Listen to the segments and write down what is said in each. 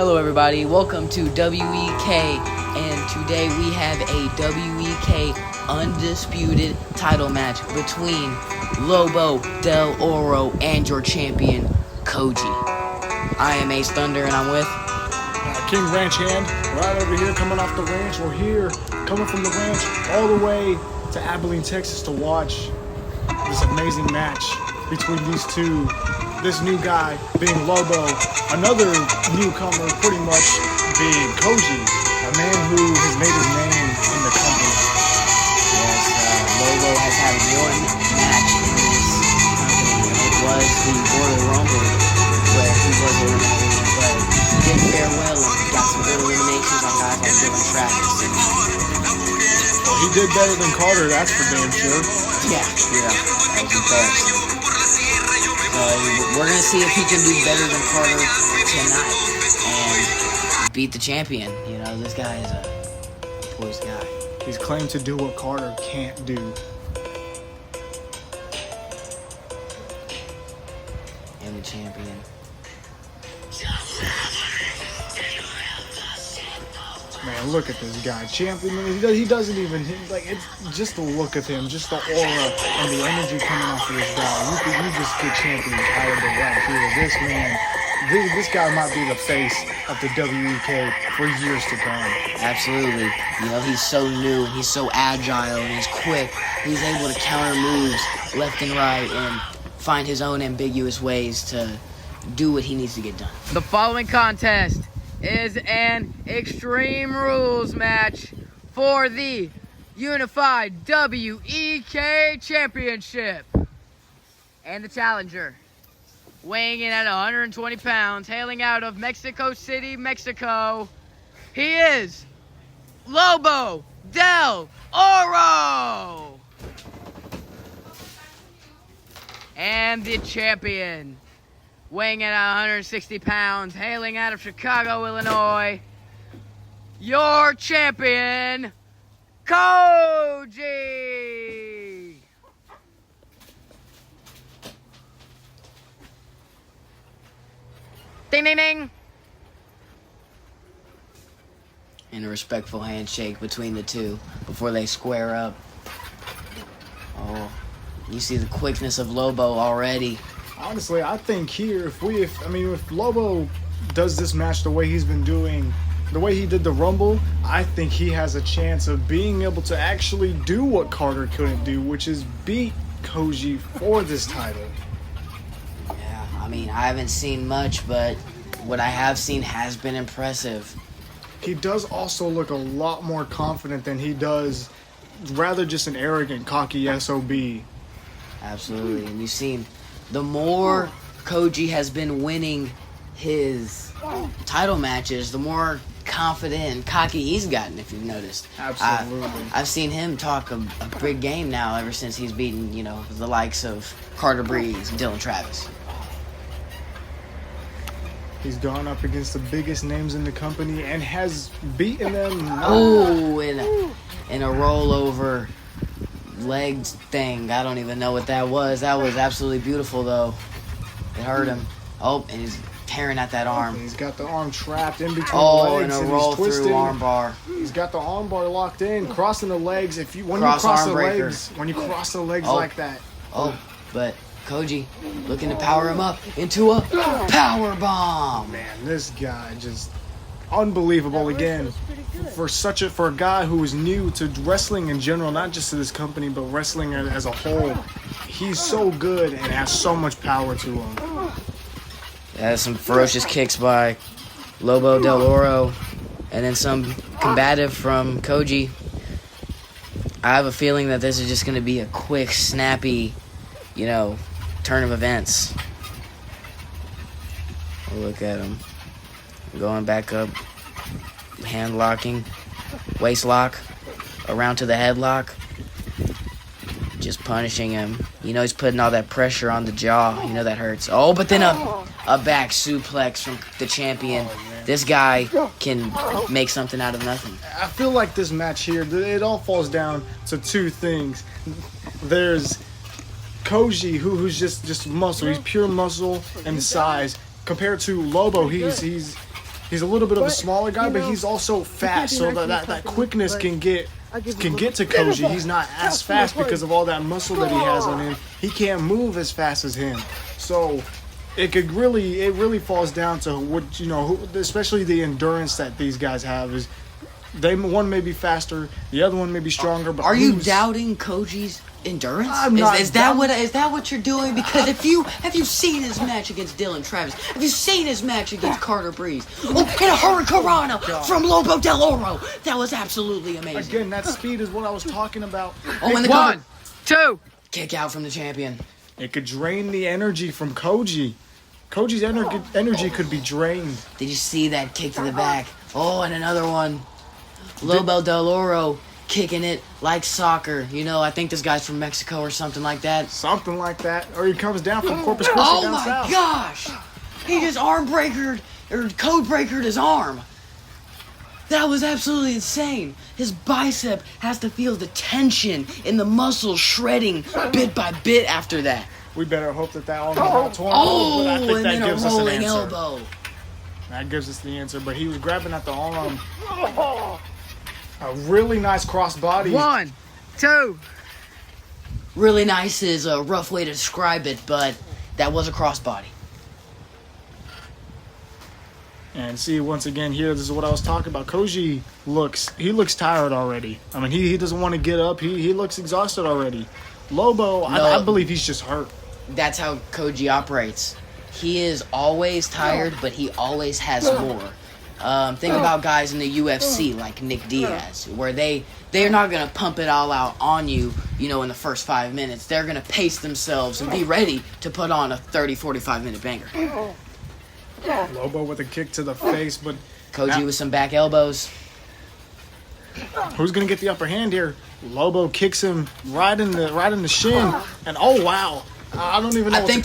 Hello everybody, welcome to WEK, and today we have a WEK undisputed title match between Lobo Del Oro and your champion, Koji. I am Ace Thunder and I'm with King Ranch Hand, right over here coming off the ranch. We're here, coming from the ranch all the way to Abilene, Texas to watch this amazing match between these two. This new guy being Lobo, another newcomer pretty much being Koji, a man who has made his name in the company. Yes, Lobo has had one match in this company, and it was the Royal Rumble where he was eliminated, but he did fare well and got some good eliminations on guys like Dylan Travis. Well, he did better than Carter, that's for damn sure. Yeah, that was the best. We're going to see if he can do better than Carter tonight and beat the champion. You know, this guy is a poised guy. He's claimed to do what Carter can't do. And the champion. Man, look at this guy. Champion, he doesn't even, like, it's just the look of him, just the aura and the energy coming off of this guy. You just get champion tired of right here. This man, this guy might be the face of the WEK for years to come. Absolutely. You know, he's so new, and he's so agile, and he's quick. He's able to counter moves left and right and find his own ambiguous ways to do what he needs to get done. The following contest is an Extreme Rules match for the Unified WEK Championship. And the challenger, weighing in at 120 pounds, hailing out of Mexico City, Mexico, he is Lobo Del Oro. And the champion, weighing in at 160 pounds, hailing out of Chicago, Illinois, your champion, Koji! Ding, ding, ding! And a respectful handshake between the two before they square up. Oh, you see the quickness of Lobo already. Honestly, I think here, if Lobo does this match the way he's been doing, the way he did the Rumble, I think he has a chance of being able to actually do what Carter couldn't do, which is beat Koji for this title. Yeah, I mean, I haven't seen much, but what I have seen has been impressive. He does also look a lot more confident than he does rather just an arrogant, cocky SOB. Absolutely, and you've seen the more Koji has been winning his title matches, the more confident and cocky he's gotten, if you've noticed. Absolutely. I've seen him talk a big game now ever since he's beaten, you know, the likes of Carter Breeze and Dylan Travis. He's gone up against the biggest names in the company and has beaten them. Oh, in a rollover legs thing. I don't even know what that was. That was absolutely beautiful, though. It hurt him. Oh, and he's tearing at that arm. He's got the arm trapped in between the Oh, legs. and a roll through arm bar. He's got the arm bar locked in, crossing the legs. When you cross the legs like that. Oh, but Koji looking to power him up into a power bomb. Man, this guy just unbelievable again. For a guy who is new to wrestling in general, not just to this company, but wrestling as a whole, he's so good and has so much power to him. Yeah, some ferocious kicks by Lobo Del Oro, and then some combative from Koji. I have a feeling that this is just going to be a quick, snappy, turn of events. Look at him. Going back up. Hand locking. Waist lock. Around to the headlock. Just punishing him. He's putting all that pressure on the jaw. That hurts. Oh, but then a back suplex from the champion. This guy can make something out of nothing. I feel like this match here, it all falls down to two things. There's Koji, who's just muscle. He's pure muscle and size. Compared to Lobo, he's He's a little bit of a smaller guy, but he's also fast, so that quickness can get to Koji. He's not as fast because of all that muscle that he has on him. He can't move as fast as him. So it really falls down to what, especially the endurance that these guys have. Is one may be faster, the other one may be stronger. But are you doubting Koji's endurance? I'm not is that what you're doing? Because have you seen his match against Dylan Travis? Have you seen his match against Carter Breeze? Oh, and a Hurricanrana from Lobo Del Oro. That was absolutely amazing. Again, that speed is what I was talking about. Oh, and the 1, 2. kick out from the champion. It could drain the energy from Koji. Koji's energy could be drained. Did you see that kick to the back? Oh, and another one. Lobo Del Oro kicking it like soccer. I think this guy's from Mexico or something like that. Something like that. Or he comes down from Corpus Christi Oh down my south. gosh! He just code breakered his arm. That was absolutely insane. His bicep has to feel the tension in the muscles shredding bit by bit after that. We better hope that arm is not torn. Oh, but I think and that then a gives us an rolling answer. elbow. That gives us the answer. But he was grabbing at the arm. A really nice crossbody. 1, 2. Really nice is a rough way to describe it, but that was a crossbody. And see, once again here, this is what I was talking about. Koji looks tired already. I mean, he doesn't want to get up. He looks exhausted already. Lobo, I believe he's just hurt. That's how Koji operates. He is always tired, but he always has more. Think about guys in the UFC like Nick Diaz, where they're not going to pump it all out on you, in the first 5 minutes. They're going to pace themselves and be ready to put on a 30, 45-minute banger. Lobo with a kick to the face, but Koji with some back elbows. who's going to get the upper hand here? Lobo kicks him right in the shin, and oh wow. I don't even know I think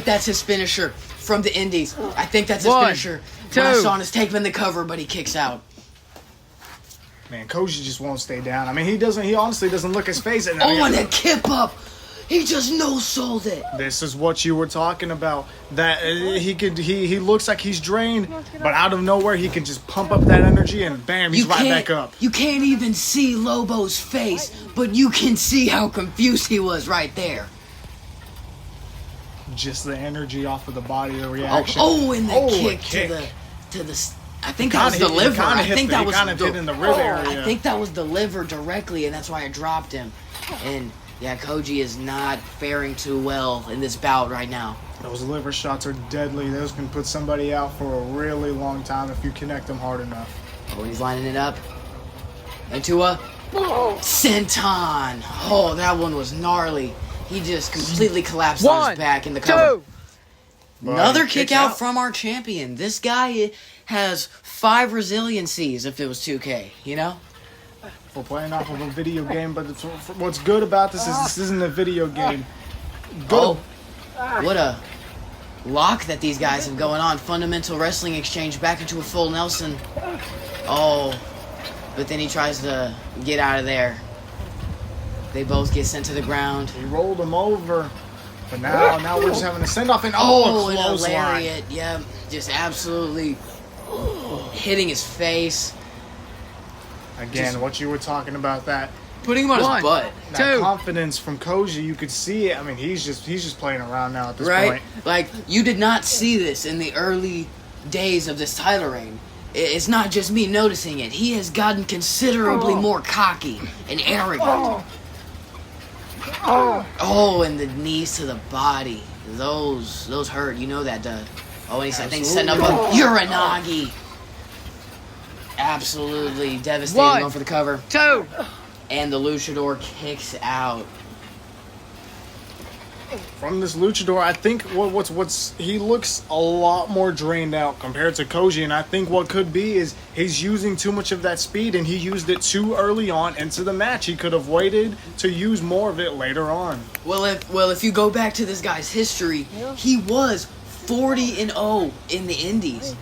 that's his finisher from the Indies. I think that's his 1, finisher. 2. When I saw him taking the cover, but he kicks out. Man, Koji just won't stay down. I mean, he honestly doesn't look his face. And Oh, and that kip up. He just no-sold it. This is what you were talking about. That he looks like he's drained, but out of nowhere he can just pump up that energy and bam, he's right back up. You can't even see Lobo's face, but you can see how confused he was right there. Just the energy off of the body, the reaction. And the kick to the. I think that was the liver. I think that was hit in the rib area. I think that was the liver directly, and that's why I dropped him. And yeah, Koji is not faring too well in this bout right now. Those liver shots are deadly. Those can put somebody out for a really long time if you connect them hard enough. Oh, he's lining it up into a senton. Oh, that one was gnarly. He just completely collapsed on 1, his back in the cover. 2. Another kick out from our champion. This guy has 5 resiliencies if it was 2K, We're playing off of a video game, but what's good about this isn't a video game. Oh, what a lock that these guys have going on. Fundamental wrestling exchange back into a full Nelson. Oh, but then he tries to get out of there. They both get sent to the ground. He rolled him over, but now we're just having a send-off and a and a clothesline. lariat. Yeah, just absolutely hitting his face. Again, what you were talking about, that Putting him on 1, his butt. 2. confidence from Koji, you could see it. I mean, he's just playing around now at this Right? point. Like, you did not see this in the early days of this title reign. It's not just me noticing it. He has gotten considerably more cocky and arrogant. Oh, and the knees to the body. Those hurt. You know that, Dud. Oh, and I think he's setting up a Uranagi. Absolutely devastating. 1, Going for the cover. 2. And the luchador kicks out. From this luchador, I think he looks a lot more drained out compared to Koji, and I think what could be is he's using too much of that speed, and he used it too early on into the match. He could have waited to use more of it later on. Well, if you go back to this guy's history, he was 40-0 in the Indies.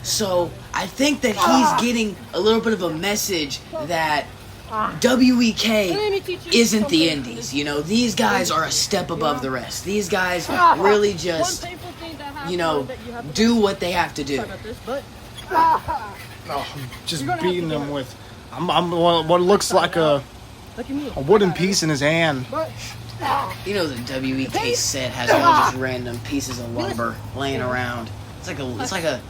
So I think that he's getting a little bit of a message that WEK isn't the Indies. These guys are a step above the rest. These guys really just, do what they have to do. Just beating him with what looks like a wooden piece in his hand. You know the WEK set has all just random pieces of lumber laying around. It's like a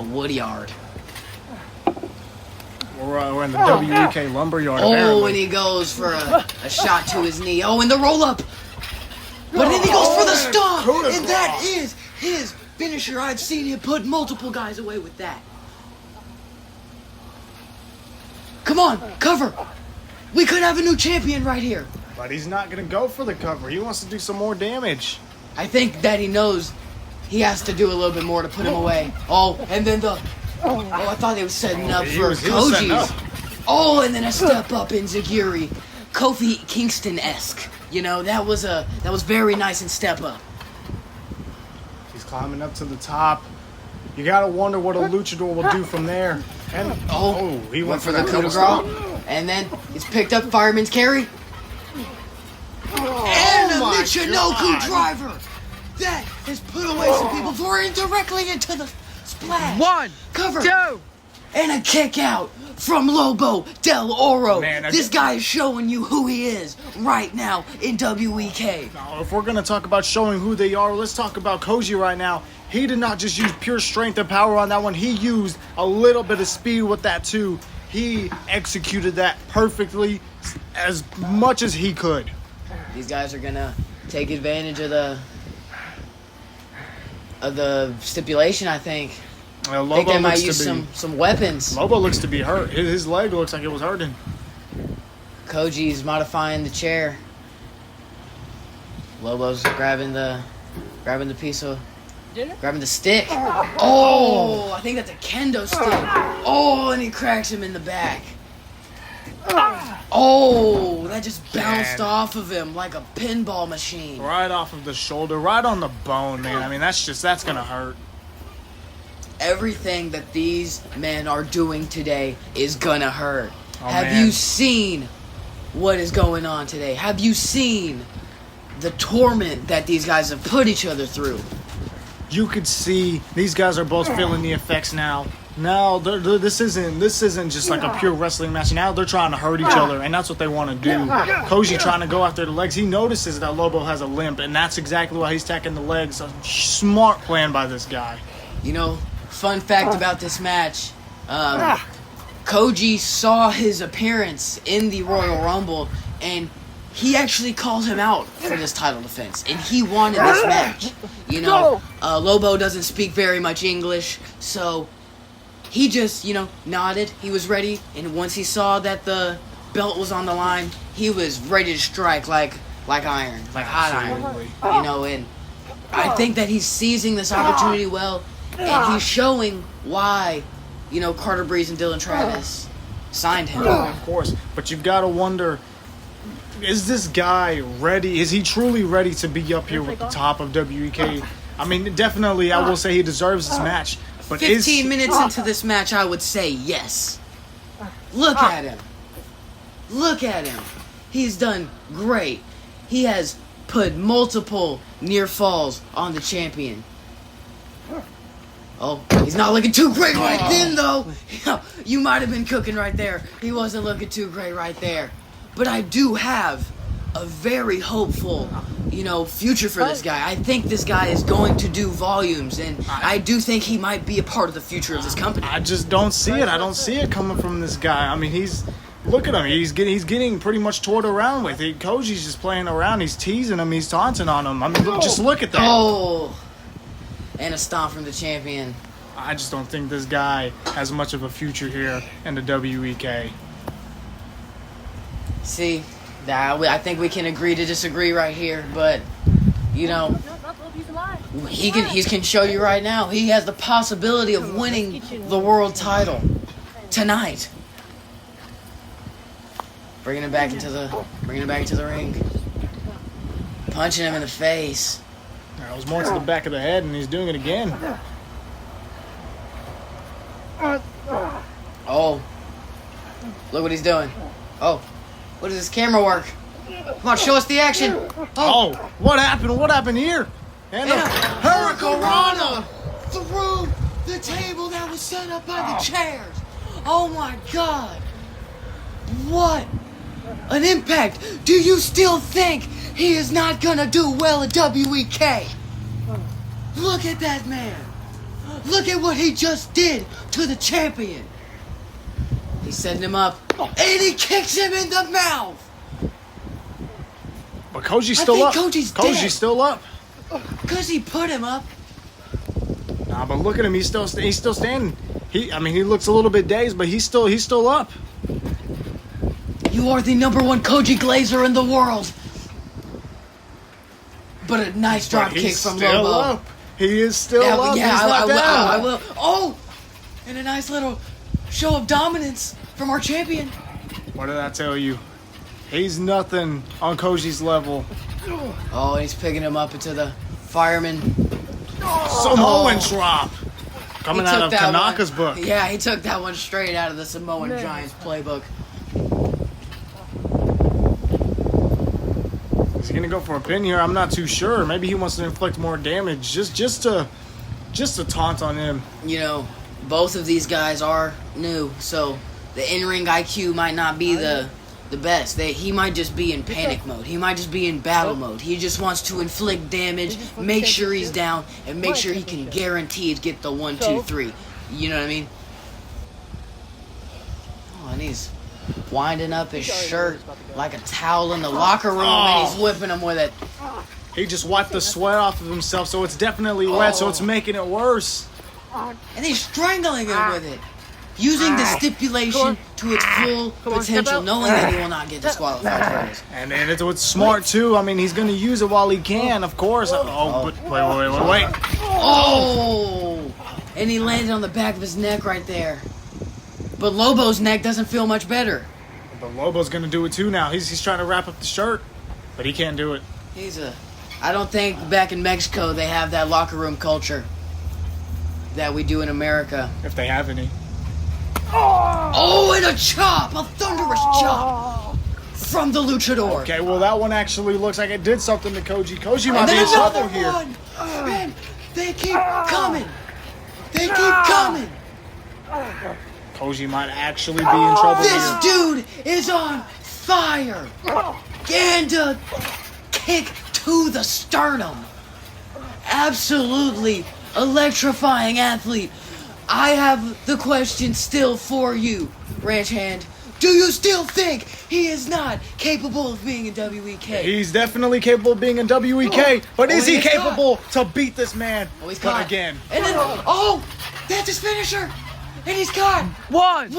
wood yard. We're in the WEK lumber yard. Oh, apparently. and he goes for a shot to his knee. Oh, and the roll up. But then he goes for the stomp, and that is his finisher. I've seen him put multiple guys away with that. Come on, cover. We could have a new champion right here. But he's not going to go for the cover. He wants to do some more damage. I think that he knows he has to do a little bit more to put him away. Oh, and then I thought they were setting up for Koji's. Oh, and then a step up in Zagiri. Kofi Kingston-esque. You know, that was very nice and step up. He's climbing up to the top. You got to wonder what a luchador will do from there. And he went for the coup de grace. And then it's picked up fireman's carry. And a Michinoku driver that has put away some people for it directly into the splash. 1, cover, 2, and a kick out from Lobo Del Oro. Man, this guy is showing you who he is right now in WEK. Now, if we're going to talk about showing who they are, let's talk about Koji right now. He did not just use pure strength and power on that one. He used a little bit of speed with that too. He executed that perfectly as much as he could. These guys are gonna take advantage of the stipulation, I think. I think they might use some weapons. Lobo looks to be hurt. His leg looks like it was hurting. Koji's modifying the chair. Lobo's grabbing the piece of... Grabbing the stick. Oh, I think that's a kendo stick. Oh, and he cracks him in the back. Oh, that just bounced off of him like a pinball machine. Right off of the shoulder, right on the bone, man. I mean, that's gonna hurt. Everything that these men are doing today is gonna hurt. Have man. you seen what is going on today? Have you seen the torment that these guys have put each other through? You could see these guys are both feeling the effects now. Now, this isn't just like a pure wrestling match. Now they're trying to hurt each other, and that's what they want to do. Koji trying to go after the legs. He notices that Lobo has a limp, and that's exactly why he's attacking the legs. A smart plan by this guy. You know, fun fact about this match, Koji saw his appearance in the Royal Rumble, and he actually called him out for this title defense, and he wanted this match. You know, Lobo doesn't speak very much English, so he just, nodded. He was ready, and once he saw that the belt was on the line, he was ready to strike like iron, like hot iron. You know, and I think that he's seizing this opportunity well, and he's showing why, Carter Breeze and Dylan Travis signed him. Of course, but you've got to wonder, is this guy ready? Is he truly ready to be up here with the top of WEK? I mean, definitely, I will say he deserves this match. But 15 minutes into this match, I would say yes. Look at him. Look at him. He's done great. He has put multiple near falls on the champion. Oh, he's not looking too great right then, though. You might have been cooking right there. He wasn't looking too great right there. But I do have a very hopeful, future for this guy. I think this guy is going to do volumes, and I do think he might be a part of the future of this company. I just don't see it. I don't see it coming from this guy. I mean, look at him. He's getting pretty much toured around with it. Koji's just playing around. He's teasing him. He's taunting on him. I mean, just look at that. Oh, and a stomp from the champion. I just don't think this guy has much of a future here in the WEK. See, I think we can agree to disagree right here, but he can show you right now he has the possibility of winning the world title tonight. Bringing it back into the ring, punching him in the face. That was more to the back of the head, and he's doing it again. Oh, look what he's doing. Oh. What does this camera work? Come on, show us the action. Oh, what happened? What happened here? And a Hurricanrana through The table that was set up by the chairs. Oh my God. What an impact. Do you still think he is not gonna do well at WEK? Look at that man. Look at what he just did to the champion. He's setting him up, and he kicks him in the mouth. But Koji's still up. Koji's dead. Still up. Cause he put him up. Nah, but look at him. He's still standing. He looks a little bit dazed, but he's still up. You are the #1 Koji Glazer in the world. But a nice drop kick from still Lobo. Up. He is still up. Yeah, He's not down. I will. Oh, and a nice little show of dominance from our champion. What did I tell you? He's nothing on Koji's level. Oh, and he's picking him up into the fireman. Samoan drop. Coming He out took of that Tanaka's one. book. Yeah, he took that one straight out of the Samoan Giants playbook. Is he gonna go for a pin here? I'm not too sure. Maybe he wants to inflict more damage, just to taunt on him. You know, both of these guys are new, so the in-ring IQ might not be the best. He might just be in panic mode. He might just be in battle mode. He just wants to inflict damage, make sure he's down, and make sure he can guarantee to get the 1, 2, 3. You know what I mean? Oh, and he's winding up his shirt like a towel in the locker room, and he's whipping him with it. He just wiped the sweat off of himself, so it's definitely wet, so it's making it worse. And he's strangling him with it. Using the stipulation to its full potential, knowing that he will not get disqualified for this. And it's smart too. I mean, he's gonna use it while he can, of course. But wait. Oh! And he landed on the back of his neck right there. But Lobo's neck doesn't feel much better. But Lobo's gonna do it too now. He's trying to wrap up the shirt, but he can't do it. I don't think back in Mexico they have that locker room culture that we do in America. If they have any. Oh, and a chop! A thunderous chop! From the luchador. Okay, well that one actually looks like it did something to Koji. Koji might be in trouble here. One. Man, they keep coming. They keep coming. Koji might actually be in trouble This here. dude is on fire. And a kick to the sternum. Absolutely electrifying athlete. I have the question still for you, Ranch Hand. Do you still think he is not capable of being in WEK? He's definitely capable of being in WEK, but is he capable to beat this man? He's But caught. again. And then, that's his finisher. And he's got 1,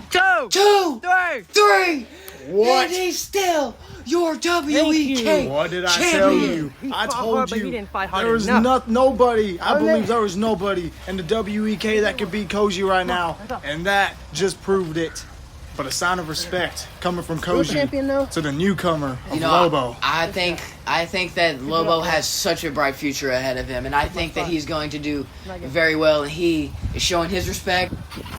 2, 2, 3. What? And he's still your WEK What did I champion. tell you? I fought told hard, but he you. didn't fight hard There was enough. nobody. I believe there was nobody in the WEK that could beat Koji right now, and that just proved it. But a sign of respect coming from champion, though? Koji to the newcomer of You know, Lobo. I think that Lobo has such a bright future ahead of him, and I think that he's going to do very well, and he is showing his respect.